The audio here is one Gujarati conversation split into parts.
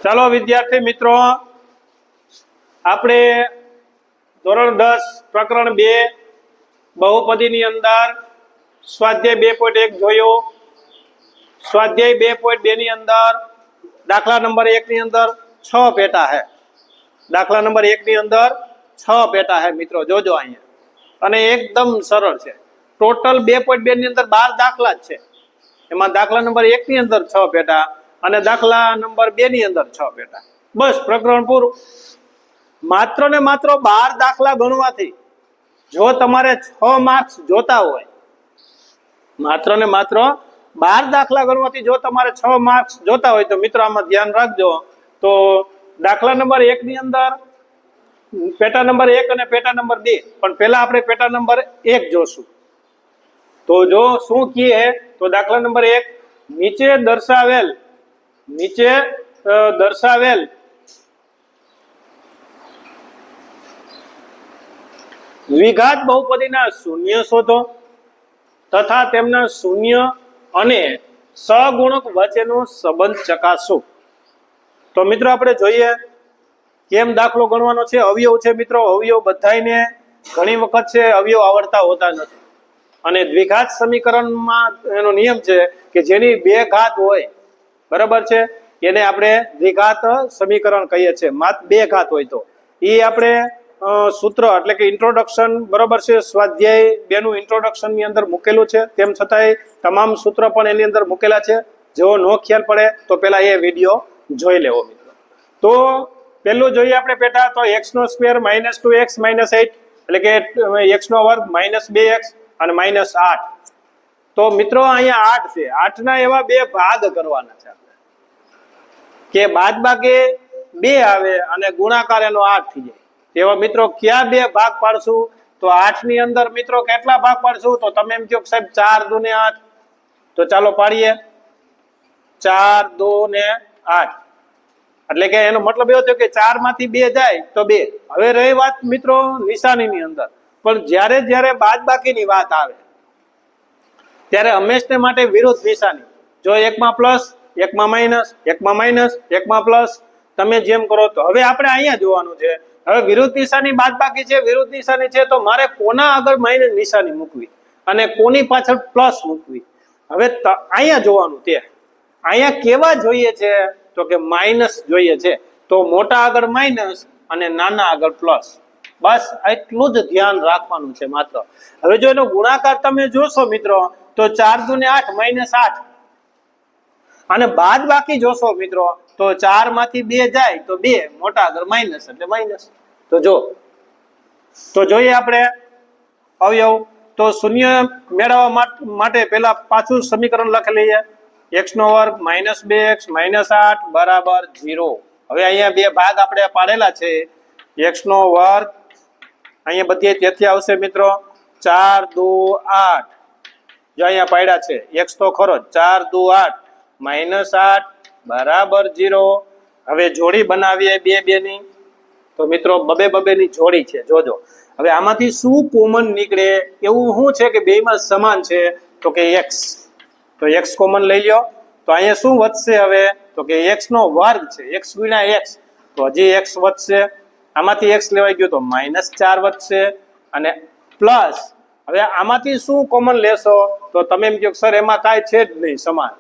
ચાલો વિદ્યાર્થી મિત્રો, આપણે ધોરણ 10 પ્રકરણ 2 બહુપદીની અંદર સ્વાધ્યાય 2.1 જોયો. સ્વાધ્યાય 2.2 ની અંદર દાખલા નંબર 1 ની અંદર 6 પેટા है. દાખલા નંબર 1 ની અંદર 6 પેટા है મિત્રો, જોજો અહીંયા. અને એકદમ સરળ છે. ટોટલ 2.2 ની અંદર 12 દાખલા જ છે. એમાં દાખલા નંબર 1 ની અંદર 6 પેટા અને દાખલા નંબર 2 ની અંદર 6 પેટા. બસ પ્રકરણ પૂરું. માત્ર ને માત્ર 12 દાખલા ગણવાથી જો તમારે 6 માર્ક્સ જોતા હોય, માત્ર ને માત્ર 12 દાખલા ગણવાથી જો તમારે 6 માર્ક્સ જોતા હોય તો મિત્રો આમાં ધ્યાન રાખજો. તો દાખલા નંબર 1 ની અંદર પેટા નંબર 1 અને પેટા નંબર 2, પણ પહેલા આપણે પેટા નંબર 1 જોશું. તો જો શું કહે તો દાખલા નંબર 1, નીચે દર્શાવેલ દ્વિઘાત બહુપદીના શૂન્ય શોધો તથા તેમના શૂન્ય અને સહગુણક વચ્ચેનો સંબંધ ચકાસો. તો મિત્રો આપણે જોઈએ કેમ દાખલો ગણવાનો છે. અવયવ છે મિત્રો, અવયવ બધાયને ઘણી વખત છે અવયવ આવડતા હોતા નથી. અને દ્વિઘાત સમીકરણમાં એનો નિયમ છે કે જેની 2 ઘાત હોય, બરાબર છે, એને આપણે દ્વિઘાત સમીકરણ કહીએ છીએ. માત્ર 2 ઘાત હોય તો એ આપણે સૂત્ર એટલે કે ઇન્ટ્રોડક્શન, બરાબર છે, સ્વાધ્યાય 2 નું ઇન્ટ્રોડક્શન ની અંદર મૂકેલું છે. તેમ છતાંય તમામ સૂત્ર પણ એની અંદર મૂકેલા છે. જેવો નો ખ્યાલ પડે તો પેલા એ વિડીયો જોઈ લેવો મિત્રો. તો પેલું જોઈએ આપણે પેટા, તો x² - 2x - 8 એટલે કે x² - 2x અને -8. તો મિત્રો અહીંયા 8 છે. 8 ના એવા 2 ભાગ કરવાના છે આપણે કે બાદબાકી 2 આવે અને ગુણાકાર એનો 8 થઈ જાય. એવા મિત્રો ક્યાં 2 ભાગ પાડશું? તો 8 ની અંદર મિત્રો કેટલા ભાગ પાડશું? તો તમે એમ કહો સાહેબ 4 દુ ને 8. તો ચાલો પાડીએ 4 દુ ને 8. એટલે કે એનો મતલબ એવો થયો કે 4 માંથી 2 જાય તો 2. હવે રહી વાત મિત્રો નિશાનીની અંદર, પણ જ્યારે બાદબાકીની વાત આવે ત્યારે હંમેશને માટે વિરુદ્ધ નિશાની. જો એકમાં પ્લસ, એકમાં માઇનસ, એકમાં માઇનસ, એકમાં પ્લસ, તમે જેમ કરો. તો હવે આપણે અહીંયા જોવાનું છે. હવે વિરુદ્ધ નિશાની બાદબાકી છે, વિરુદ્ધ નિશાની છે, તો મારે કોના આગળ માઇનસ નિશાની મૂકવી અને કોની પાછળ પ્લસ મૂકવી? હવે અહીંયા જોવાનું. તે અહીંયા કેવા જોઈએ છે? તો કે માઇનસ જોઈએ છે. તો મોટા આગળ માઇનસ અને નાના આગળ પ્લસ. બસ એટલું જ ધ્યાન રાખવાનું છે માત્ર. હવે જો એનો ગુણાકાર તમે જોશો મિત્રો તો 4 દુ ને 8 -8. અને બાદ બાકી જોશો મિત્રો તો 4 માંથી 2 જાય તો 2, મોટા આગળ માઇનસ એટલે માઇનસ. તો તો જોઈએ આપણે અવયવ. તો શૂન્ય મેળવવા માટે પેલા પાછું સમીકરણ લખી લઈએ. x² - 2x - 8 બરાબર 0. હવે અહીંયા 2 ભાગ આપણે પાડેલા છે. x² અહીંયા બધી તેથી આવશે મિત્રો 4 દુ 8. જો અહીંયા પાડ્યા છે x તો ખરો 4 દુ 8 -8 બરાબર 0. હવે જોડી બનાવીએ 2 ની. તો મિત્રો બબે ની જોડી છે. જોજો હવે આમાંથી શું કોમન નીકળે? એવું શું છે કે બેયમાં સમાન છે? તો કે x. તો x કોમન લઈ લ્યો. તો અહીંયા શું વધશે હવે? તો કે x નો વર્ગ છે, x ગુણ્યા x. તો હજી x વધશે. આમાંથી x લેવાઈ ગયો તો -4 વધશે અને પ્લસ. હવે આમાંથી શું કોમન લેશો? તો તમે એમ કહો સર એમાં કાંઈ છે જ નહીં સમાન.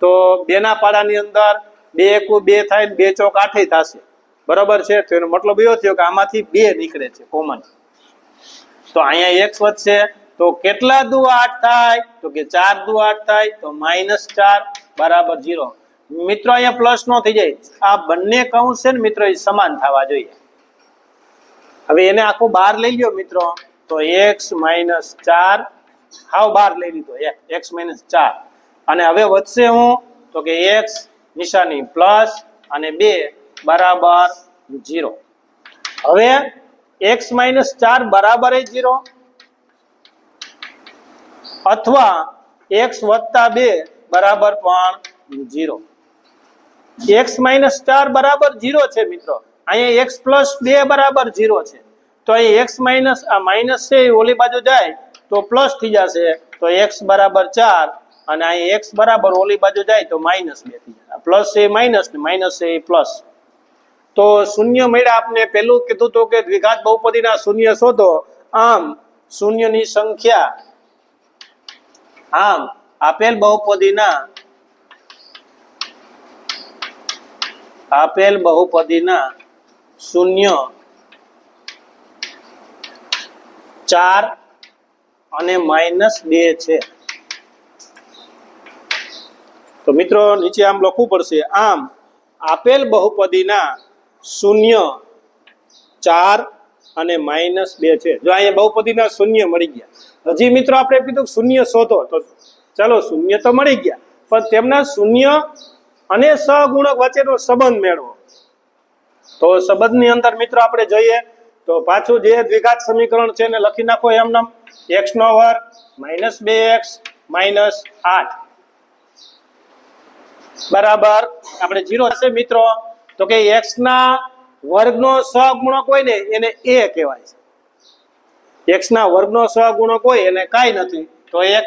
તો 2 ના પાડાની અંદર 2 એકુ 2 થાય, 2 ચોક 8 થશે, બરાબર છે. તો એનો મતલબ એવો થયો કે આમાંથી 2 નીકળે છે કોમન. તો અહીંયા x વધશે. તો કેટલા દુ 8 થાય? તો કે 4 દુ 8 થાય. તો -4 બરાબર 0. મિત્રો અહીંયા પ્લસ નો થઈ જાય. આ બંને કૌંસ છે ને મિત્રો એ સમાન થવા જોઈએ. હવે એને આખો બહાર લઈ લ્યો મિત્રો. તો x - 4 હાવ બહાર લઈ લીધો, x - 4. અને હવે વધશે હું? તો કે x નિશાની પ્લસ અને 2 બરાબર 0. હવે x - 4 બરાબર 0 અથવા x + 2 બરાબર પણ 0. x - 4 બરાબર 0 છે મિત્રો. અહીંયા x + 2 બરાબર 0 છે. તો અહીં x માઇનસ આ માઇનસ છે ઓલી બાજુ જાય તો પ્લસ થઈ જશે. તો x બરાબર 4 અને અહીં x બરાબર ઓલી બાજુ જાય તો -2 થઈ જાય. પ્લસ એ માઇનસ ને માઇનસ એ પ્લસ. તો શૂન્ય મળ્યા. આપને પેલું કીધું તો કે દ્વિઘાત બહુપદીના શૂન્ય શોધો. આમ શૂન્યની સંખ્યા આમ આપેલ બહુપદીના શૂન્ય 4 અને -2 છે. તો મિત્રો નીચે આમ લખવું પડશે. આમ આપેલ બહુપદીના શૂન્ય 4 અને -2 છે. જો અહીંયા બહુપદીના શૂન્ય મળી ગયા. હજી મિત્રો આપણે કીધું શૂન્ય શોધો, તો ચાલો શૂન્ય તો મળી ગયા, પણ તેમના શૂન્ય અને સહગુણક વચ્ચેનો સંબંધ મેળવો. તો સંબંધની અંદર મિત્રો આપણે જોઈએ તો પાછું જે દ્વિઘાત સમીકરણ છે એને લખી નાખો એમનામ. x² -2x -8 બરાબર આપણે 0 હશે મિત્રો. તો કે x ના વર્ગનો સહગુણક હોય ને એને a કહેવાય છે. x ના વર્ગનો સહગુણક હોય એને કાંઈ નથી. તો એક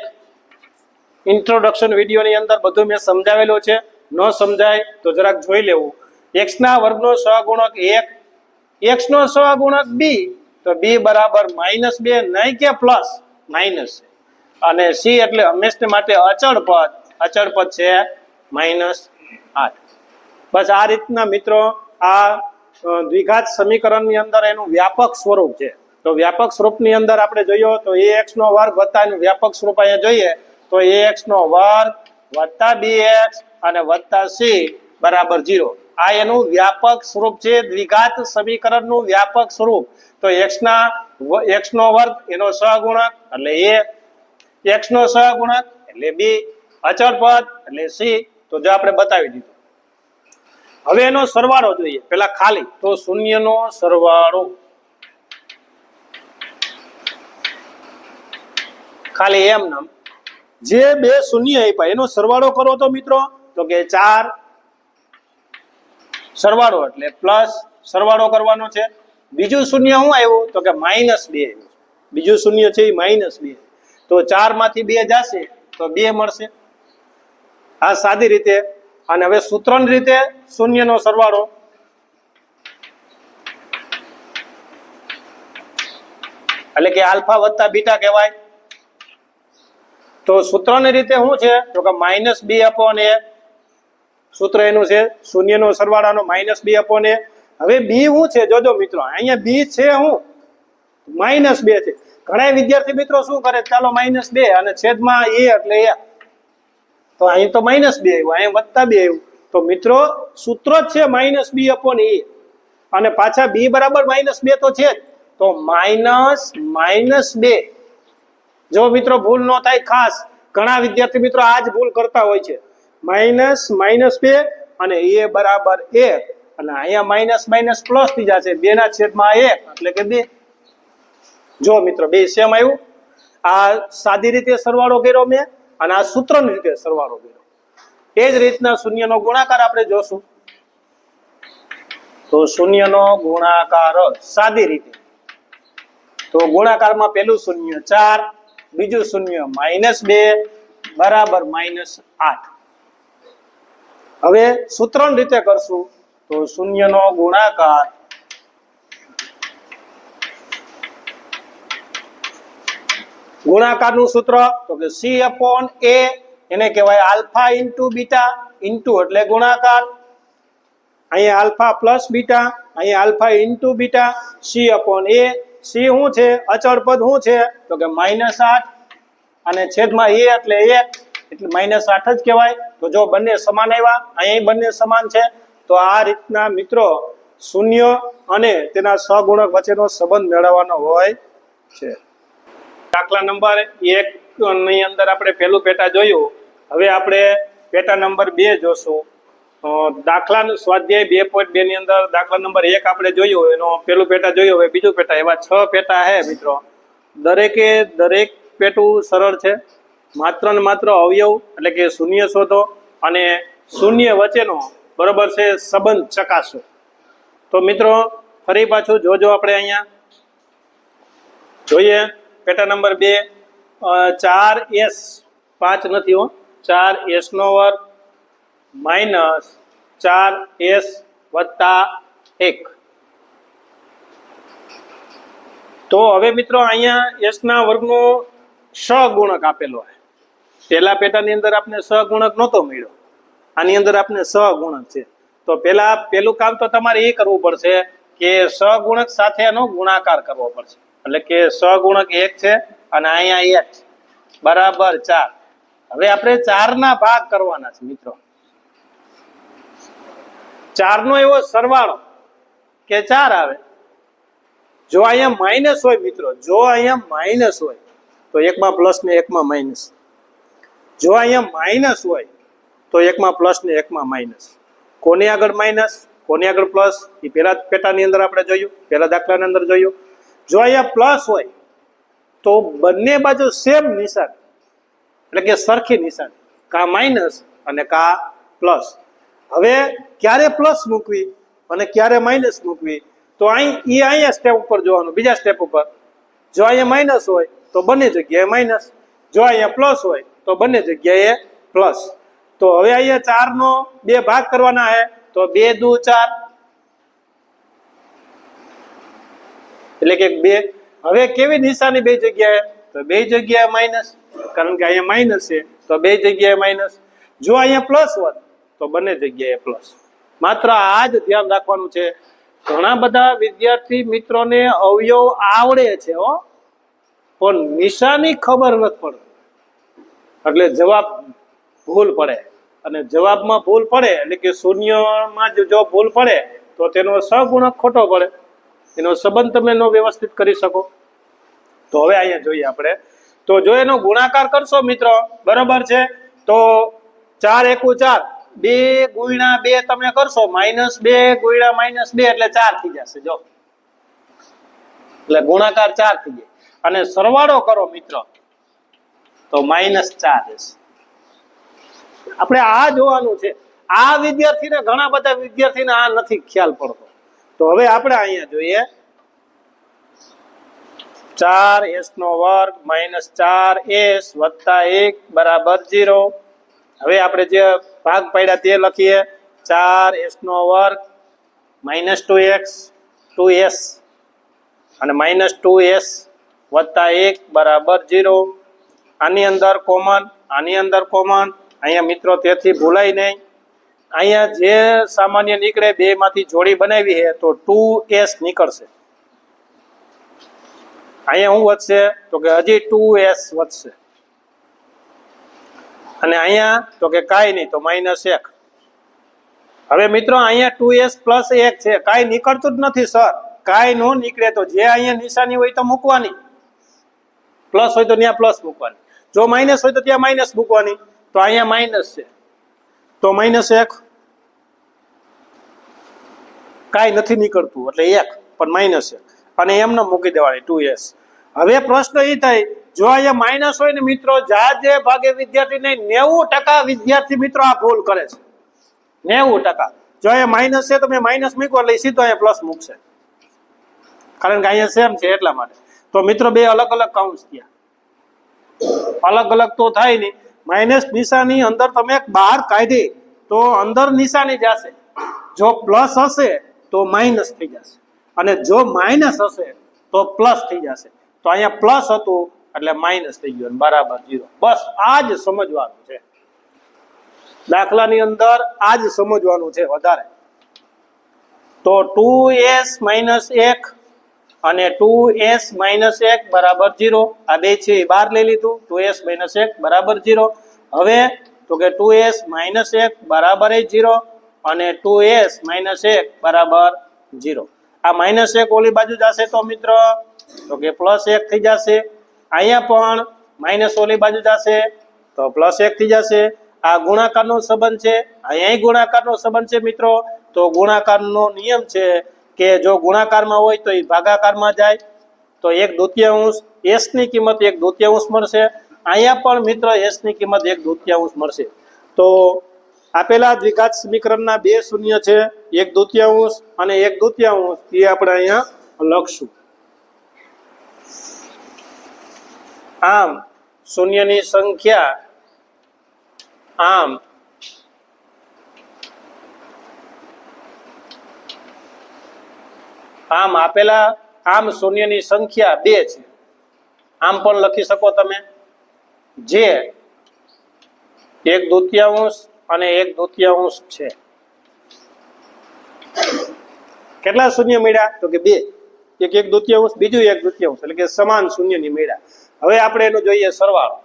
ઇન્ટ્રોડક્શન વિડીયોની અંદર બધું મેં સમજાવેલું છે. ન સમજાય તો જરાક જોઈ લેવું. x ના વર્ગનો સહગુણક 1, x નો સહગુણક b, તો b બરાબર -2 નહીં કે પ્લસ માઇનસ. અને c એટલે હંમેશા માટે અચળ પદ છે -8. બસ આ રીતના મિત્રો આ દ્વિઘાત સમીકરણની અંદર એનું વ્યાપક સ્વરૂપ છે. તો વ્યાપક સ્વરૂપની અંદર આપણે જોઈએ તો ax નો વર્ગ વત્તા એનું વ્યાપક સ્વરૂપ અહીંયા જોઈએ તો ax નો વર્ગ વત્તા bx અને વત્તા c બરાબર 0. આ એનું વ્યાપક સ્વરૂપ છે, દ્વિઘાત સમીકરણનું વ્યાપક સ્વરૂપ. તો x નો વર્ગ એનો સહગુણક એટલે a, x નો સહગુણક એટલે b, અચળ પદ એટલે c. તો જો આપણે બતાવી દીધું. હવે એનો સરવાળો જોઈએ પેલા ખાલી. તો શૂન્યનો સરવાળો ખાલી એમ નામ જે બે શૂન્ય આપ્યા એનો સરવાળો કરો તો મિત્રો તો કે 4 સરવાળો એટલે પ્લસ સરવાળો કરવાનો છે. બીજું શૂન્ય શું આવ્યું તો કે -2 આવ્યું. બીજું શૂન્ય છે એ -2. તો 4 માંથી 2 જશે તો 2 મળશે. આ સાદી રીતે. અને હવે સૂત્રની રીતે શૂન્યનો સરવાળો એટલે કે આલ્ફા વત્તા બીટા કહેવાય. તો સૂત્રની રીતે શું છે તો કે -2/a. સૂત્ર એનું છે શૂન્યનો સરવાળાનો -2/a. હવે બી શું છે જોજો મિત્રો, અહીંયા બી છે શું -2 છે. ઘણા વિદ્યાર્થી મિત્રો શું કરે ચાલો -2 અને છેદમાં a એટલે a. તો અહીં તો -2 આવ્યું, અહીં વત્તા 2 આવ્યું. તો મિત્રો સૂત્ર જ છે -b/a અને પાછા b બરાબર -2 તો છે જ. તો -2. જો મિત્રો ભૂલ ન થાય ખાસ, ઘણા વિદ્યાર્થી મિત્રો આ જ ભૂલ કરતા હોય છે. -2 અને a બરાબર 1 અને અહીંયા - પ્લસ થઈ જશે 2/1 એટલે કે 2. જો મિત્રો બે સેમ આવ્યું. આ સાદી રીતે સરવાળો કર્યો મેં અને આ સૂત્રની રીતે સરવાળો કર્યો. એ જ રીતના શૂન્યનો ગુણાકાર આપણે જોશું. તો શૂન્યનો ગુણાકાર સાદી રીતે. તો ગુણાકારમાં પેલું શૂન્ય 4, બીજું શૂન્ય -2 બરાબર -8. હવે સૂત્રની રીતે કરશું તો શૂન્યનો ગુણાકાર ગુણાકારનું સૂત્ર તો કે c/a એને કહેવાય આલ્ફા ઇન્ટુ બીટા. ઇન્ટુ એટલે ગુણાકાર. અહીંયા આલ્ફા પ્લસ બીટા, અહીંયા alpha into beta. c/a. c શું છે અચળ પદ શું છે તો કે -8 અને છેદમાં a એટલે 1 એટલે -8 જ કહેવાય. તો જો બંને સમાન આવ્યા, અહીં બંને સમાન છે. તો આ રીતના મિત્રો શૂન્ય અને તેના સહગુણક વચ્ચેનો સંબંધ મેળવવાનો હોય છે. દાખલા નંબર 1 ની અંદર આપણે પહેલું પેટા જોયું. હવે આપણે પેટા નંબર 2 જોશું. દાખલા સ્વાધ્યાય 2.2 ની અંદર દાખલા નંબર 1 આપણે જોયું, એનો પેલું પેટા જોયું. હવે બીજું પેટા. એવા 6 પેટા છે મિત્રો. દરેક પેટું સરળ છે. માત્ર ને માત્ર અવયવ એટલે કે શૂન્ય શોધો અને શૂન્ય વચ્ચેનો બરોબર છે સંબંધ ચકાસો. તો મિત્રો ફરી પાછું જોજો. આપણે અહીંયા જોઈએ પેટા નંબર 2 4s 5 નથી હો, 4s નો વર્ગ માઇનસ 4s વત્તા 1. તો હવે મિત્રો અહીંયા s ના વર્ગનો સહગુણક આપેલો છે. પહેલા પેટાની અંદર આપણે સહગુણક નહોતો મળ્યો, આની અંદર આપણે સહગુણક છે. તો પેલું કામ તો તમારે એ કરવું પડશે કે સહગુણક સાથે એનો ગુણાકાર કરવો પડશે. એટલે કે સહગુણક 1 છે અને અહીંયા 1 બરાબર 4. હવે આપણે 4 ના ભાગ કરવાના છે મિત્રો. 4 નો એવો સરવાળો કે 4 આવે. જો અહીંયા માઇનસ હોય મિત્રો, જો અહીંયા માઇનસ હોય તો એકમાં પ્લસ ને એકમાં માઇનસ. જો અહીંયા માઇનસ હોય તો એકમાં પ્લસ ને એકમાં માઇનસ. કોની આગળ માઇનસ, કોની આગળ પ્લસ, એ પેલા પેટાની અંદર આપણે જોયું, પેલા દાખલાની અંદર જોયું. જો અહીંયા પ્લસ હોય તો બંને બાજુ સેમ નિશાન, એટલે કે સરખી નિશાન, કા માઇનસ અને કા પ્લસ. હવે ક્યારે પ્લસ મૂકવી અને ક્યારે માઇનસ મૂકવી, તો અહીંયા સ્ટેપ ઉપર જોવાનું. બીજા સ્ટેપ ઉપર જો અહીંયા માઇનસ હોય તો બંને જગ્યાએ માઇનસ, જો અહીંયા પ્લસ હોય તો બંને જગ્યાએ પ્લસ. તો હવે અહીંયા 4 નો 2 ભાગ કરવાના છે. તો 2 દુ 4 એટલે કે 2. હવે કેવી નિશાની બે જગ્યાએ, તો બે જગ્યાએ માઇનસ, કારણ કે અહીંયા માઇનસ છે તો બે જગ્યાએ માઇનસ. જો અહીંયા પ્લસ હોત તો બંને જગ્યાએ પ્લસ. માત્ર આ જ ધ્યાન રાખવાનું છે. ઘણા બધા વિદ્યાર્થી મિત્રોને અવયવ આવડે છે પણ નિશાની ખબર નથી પડતી, એટલે જવાબ ભૂલ પડે. અને જવાબમાં ભૂલ પડે એટલે કે શૂન્યમાં જો ભૂલ પડે તો તેનો સહગુણક ખોટો પડે, એનો સંબંધ તમે ન વ્યવસ્થિત કરી શકો. તો હવે અહીંયા જોઈએ આપણે. તો જો એનો ગુણાકાર કરશો મિત્રો, બરાબર છે, તો 4 એકુ 4, 2 ગુણ્યા 2 તમે કરશો, -2 ગુણ્યા -2 એટલે 4 થઈ જશે. જો એટલે ગુણાકાર 4 થઈ જાય. અને સરવાળો કરો મિત્રો તો -4 રહેશે. આપણે આ જોવાનું છે. આ વિદ્યાર્થીને, ઘણા બધા વિદ્યાર્થીને આ નથી ખ્યાલ પડતો. તો હવે આપણે અહીંયા જોઈએ 4s નો વર્ગ -4s વત્તા 1 બરાબર 0. હવે આપણે જે ભાગ પાડ્યા તે લખીએ. 4s નો વર્ગ -2x 2s અને -2s વત્તા 1 બરાબર 0. આની અંદર કોમન, આની અંદર કોમન. અહીંયા મિત્રો તેથી ભૂલાય નહીં. અહીંયા જે સામાન્ય નીકળે, બે માંથી જોડી બનાવી છે તો 2s નીકળશે. અહીંયા શું વધશે, તો કે હજી 2s વધશે. અને અહીંયા તો કે કાંઈ નહીં, તો -1. હવે મિત્રો અહીંયા 2s પ્લસ 1 છે, કાંઈ નીકળતું જ નથી સર. કાંઈ ન નીકળે તો જે અહીંયા નિશાની હોય તો મૂકવાની, પ્લસ હોય તો ત્યાં પ્લસ મૂકવાની, જો માઇનસ હોય તો ત્યાં માઇનસ મૂકવાની. તો અહીંયા માઇનસ છે તો -1, કાંઈ નથી નીકળતું એટલે 1, પણ -1 અને એમને મૂકી દેવાની 2s. હવે પ્રશ્ન એ થાય, જો અહીંયા માઇનસ હોય ને મિત્રો, જે ભાગે વિદ્યાર્થી નહીં, 90% વિદ્યાર્થી મિત્રો આ ભૂલ કરે છે. 90%. જો અહીંયા માઇનસ છે તો મેં માઇનસ મૂક્યો એટલે સીધો અહીંયા પ્લસ મૂકશે, કારણ કે અહીંયા સેમ છે એટલા માટે. તો મિત્રો બે અલગ અલગ કાઉન્ટ્સ થયા, અલગ અલગ તો થાય નહીં. માઇનસ નિશાની અંદર તમે બહાર કાઢી તો અંદર નિશાની જશે. જો પ્લસ હશે તો માઇનસ થઈ જશે, અને જો માઇનસ હશે તો પ્લસ થઈ જશે. તો અહીંયા પ્લસ હતું એટલે માઇનસ થઈ ગયું, બરાબર 0. બસ આ જ સમજવાનું છે દાખલાની અંદર, આ જ સમજવાનું છે વધારે. તો 2s - 1 અને 2s - 1 બરાબર 0. આ બે છે એ બહાર લઈ લીધું. 2s - 1 બરાબર 0. હવે તો કે 2s - 1 બરાબર 0 અને 2s - 1 બરાબર 0. આ -1 ઓલી બાજુ જશે તો મિત્રો તો કે +1 થઈ જશે. અહીંયા પણ માઇનસ ઓલી બાજુ જશે તો +1 થઈ જશે. આ ગુણાકારનો સંબંધ છે, અહીંયા ગુણાકારનો સંબંધ છે મિત્રો. તો ગુણાકારનો નિયમ છે કે જો ગુણાકારમાં હોય તો એ ભાગાકારમાં જાય, તો 1/2 s ની કિંમત 1/2 મળશે. અહીંયા પણ મિત્ર s ની કિંમત 1/2 મળશે. તો આપેલા દ્વિઘાત સમીકરણના બે શૂન્ય છે, 1/2 અને 1/2, એ આપણે અહીંયા લખશું. આમ શૂન્યની સંખ્યા આમ આમ આપેલા આમ શૂન્યની સંખ્યા 2 છે. આમ પણ લખી શકો તમે, જે 1/2 અને 1/2 છે. કેટલા શૂન્ય મળ્યા? તો કે 2. એક 1/2, બીજું 1/2, એટલે કે સમાન શૂન્યની મળ્યા. હવે આપણે એનું જોઈએ સરવાળો.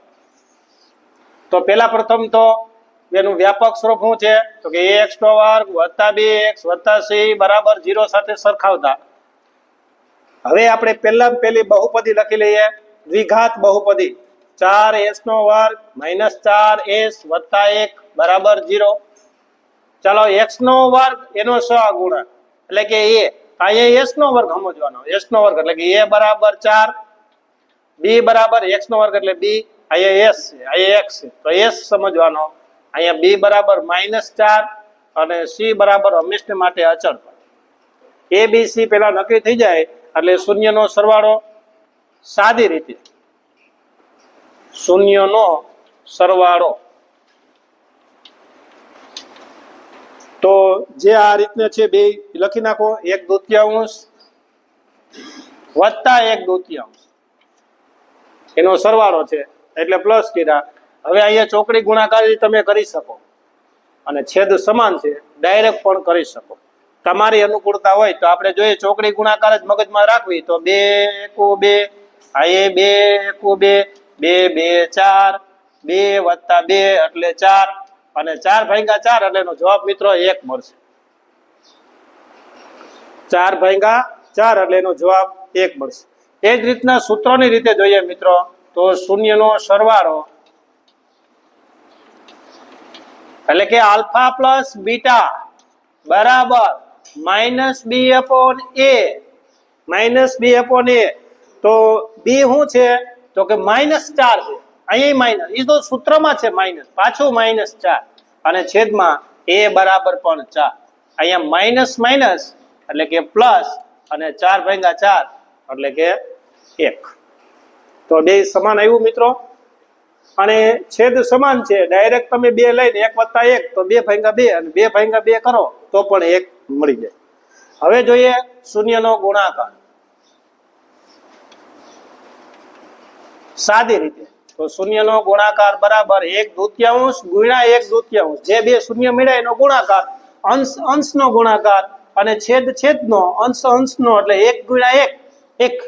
તો પેલા પ્રથમ તો એનું વ્યાપક સ્વરૂપ શું છે? તો કે ax² + 2x + c બરાબર 0 સાથે સરખાવતા. હવે આપણે પહેલી બહુપદી લખી લઈએ, દ્વિઘાત બહુપદી. 4s² - 4s + 1 બરાબર 0. ચાલો x² એનો સહગુણક એટલે કે a. અહીંયા s² સમજવાનો. s² એટલે કે a બરાબર 4, b બરાબર x² એટલે b. અહીંયા s છે, અહીંયા x છે, તો s સમજવાનો. અહીંયા b બરાબર -4 અને c બરાબર હંમેશને માટે અચળ. a b c પેલા નક્કી થઈ જાય એટલે શૂન્યનો સરવાળો. સાદી રીતે શૂન્યનો સરવાળો તો જે આ રીતના છે બે લખી નાખો. 1/2 વત્તા 1/2 એનો સરવાળો છે એટલે પ્લસ કર્યા. હવે અહીંયા ચોકડી ગુણાકાર તમે કરી શકો અને છેદ સમાન છે ડાયરેક્ટ પણ કરી શકો. તમારી અનુકૂળતા હોય તો આપણે જોઈએ ચોકડી ગુણાકાર જ મગજમાં રાખવી તો 2 × 2 આ 2 × 2 2 2 4 2 + 2 એટલે 4 અને 4/4 એટલે એનો જવાબ મિત્રો 1 મળશે. 4/4 એટલે એનો જવાબ 1 મળશે. એ જ રીતના સૂત્રોની રીતે જોઈએ મિત્રો તો શૂન્યનો સરવાળો એટલે કે આલ્ફા પ્લસ બીટા બરાબર -b/a તો b શું છે? તો કે -4 છે. અહીં માઇનસ, એ તો સૂત્રમાં છે માઇનસ, પાછું -4 અને છેદમાં a બરાબર પણ 4. અહીંયા માઇનસ એટલે કે પ્લસ અને 4/4 એટલે કે 1. તો બે સમાન આવ્યું મિત્રો અને છેદ સમાન છે. ડાયરેક્ટ તમે 2 લઈને 1 + 1 તો 2/2 અને 2/2 કરો તો પણ 1 મળી જાય. હવે જોઈએ શૂન્યનો ગુણાકાર સાદી રીતે. તો શૂન્યનો ગુણાકાર બરાબર 1/2 ગુણ્યા 1/2. જે બે શૂન્ય મળ્યા એનો ગુણાકાર, અંશનો ગુણાકાર અને છેદનો અંશનો એટલે 1 × 1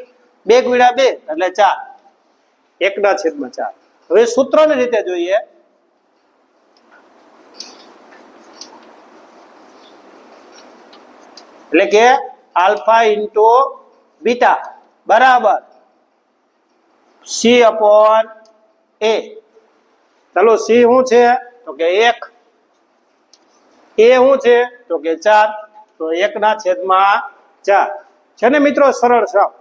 1 2 × 2 એટલે 4 1/4. હવે સૂત્રની રીતે જોઈએ એટલે કે આલ્ફા × બીટા બરાબર c/a. ચાલો c શું છે? તો કે 1. a શું છે? તો કે 4. તો 1/4 છે ને મિત્રો, સરળ સાવ.